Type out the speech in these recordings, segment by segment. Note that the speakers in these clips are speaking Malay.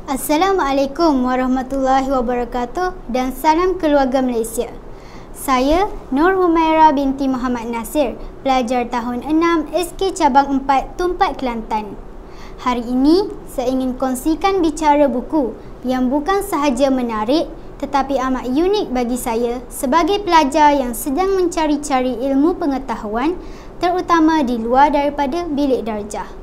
Assalamualaikum warahmatullahi wabarakatuh dan salam keluarga Malaysia. Saya Nur Humaira binti Muhammad Nasir, pelajar tahun 6 SK Cabang 4 Tumpat Kelantan. Hari ini saya ingin kongsikan bicara buku yang bukan sahaja menarik tetapi amat unik bagi saya sebagai pelajar yang sedang mencari-cari ilmu pengetahuan terutama di luar daripada bilik darjah.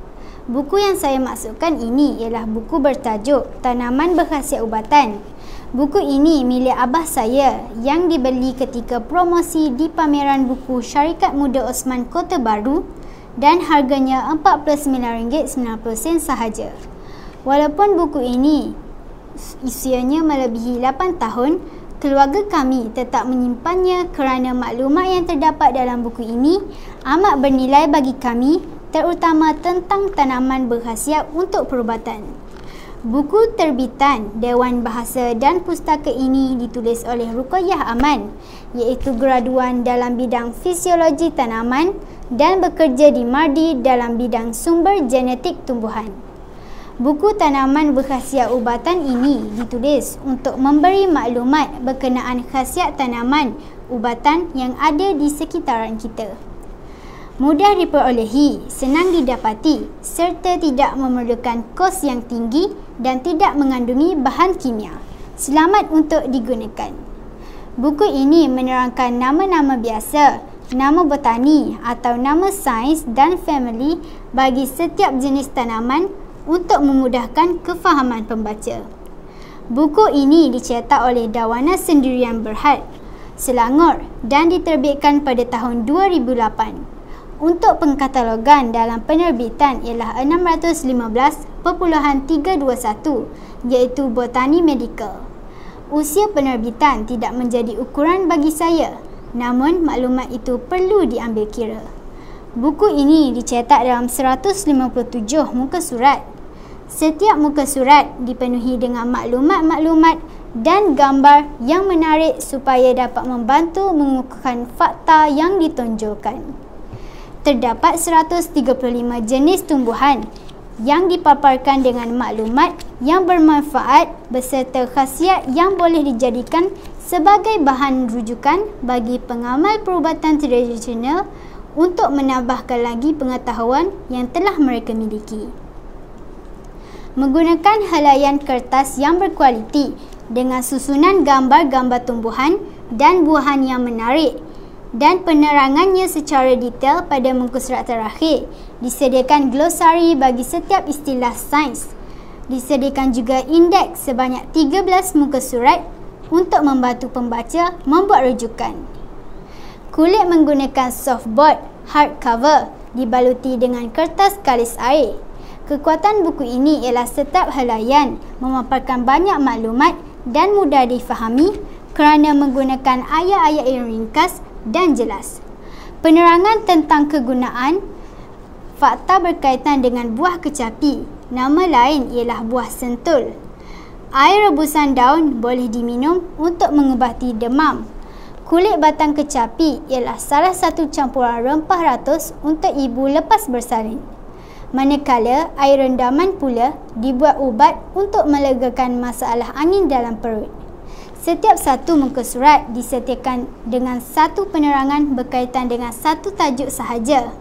Buku yang saya maksudkan ini ialah buku bertajuk Tanaman Berkhasiat Ubatan. Buku ini milik abah saya yang dibeli ketika promosi di pameran buku Syarikat Muda Osman Kota Baru dan harganya RM49.90 sahaja. Walaupun buku ini usianya melebihi 8 tahun, keluarga kami tetap menyimpannya kerana maklumat yang terdapat dalam buku ini amat bernilai bagi kami, terutama tentang tanaman berkhasiat untuk perubatan. Buku terbitan Dewan Bahasa dan Pustaka ini ditulis oleh Ruqayyah Aman, iaitu graduan dalam bidang fisiologi tanaman dan bekerja di MARDI dalam bidang sumber genetik tumbuhan. Buku Tanaman Berkhasiat Ubatan ini ditulis untuk memberi maklumat berkenaan khasiat tanaman ubatan yang ada di sekitaran kita. Mudah diperolehi, senang didapati serta tidak memerlukan kos yang tinggi dan tidak mengandungi bahan kimia. Selamat untuk digunakan. Buku ini menerangkan nama-nama biasa, nama botani atau nama sains dan family bagi setiap jenis tanaman untuk memudahkan kefahaman pembaca. Buku ini dicetak oleh Dawana Sendirian Berhad, Selangor dan diterbitkan pada tahun 2008. Untuk pengkatalogan dalam penerbitan ialah 615.321 iaitu Botani Medical. Usia penerbitan tidak menjadi ukuran bagi saya, namun maklumat itu perlu diambil kira. Buku ini dicetak dalam 157 muka surat. Setiap muka surat dipenuhi dengan maklumat-maklumat dan gambar yang menarik supaya dapat membantu mengukuhkan fakta yang ditonjolkan. Terdapat 135 jenis tumbuhan yang dipaparkan dengan maklumat yang bermanfaat beserta khasiat yang boleh dijadikan sebagai bahan rujukan bagi pengamal perubatan tradisional untuk menambahkan lagi pengetahuan yang telah mereka miliki. Menggunakan helaian kertas yang berkualiti dengan susunan gambar-gambar tumbuhan dan buahan yang menarik dan penerangannya secara detail pada muka surat terakhir. Disediakan glosari bagi setiap istilah sains. Disediakan juga indeks sebanyak 13 muka surat untuk membantu pembaca membuat rujukan. Kulit menggunakan softboard hardcover dibaluti dengan kertas kalis air. Kekuatan buku ini ialah setiap helaian memaparkan banyak maklumat dan mudah difahami kerana menggunakan ayat-ayat yang ringkas dan jelas. Penerangan tentang kegunaan fakta berkaitan dengan buah kecapi. Nama lain ialah buah sentul. Air rebusan daun boleh diminum untuk mengubati demam. Kulit batang kecapi ialah salah satu campuran rempah ratus untuk ibu lepas bersalin. Manakala air rendaman pula dibuat ubat untuk melegakan masalah angin dalam perut. Setiap satu muka surat disetiakan dengan satu penerangan berkaitan dengan satu tajuk sahaja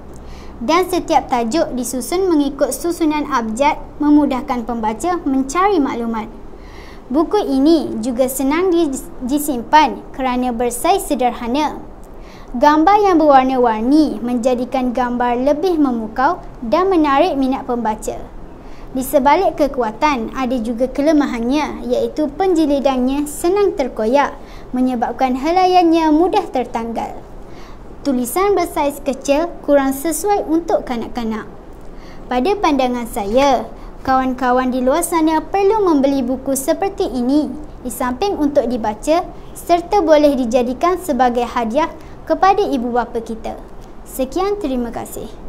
dan setiap tajuk disusun mengikut susunan abjad memudahkan pembaca mencari maklumat. Buku ini juga senang disimpan kerana bersaiz sederhana. Gambar yang berwarna-warni menjadikan gambar lebih memukau dan menarik minat pembaca. Di sebalik kekuatan, ada juga kelemahannya iaitu penjilidannya senang terkoyak menyebabkan helaiannya mudah tertanggal. Tulisan bersaiz kecil kurang sesuai untuk kanak-kanak. Pada pandangan saya, kawan-kawan di luar sana perlu membeli buku seperti ini di samping untuk dibaca serta boleh dijadikan sebagai hadiah kepada ibu bapa kita. Sekian, terima kasih.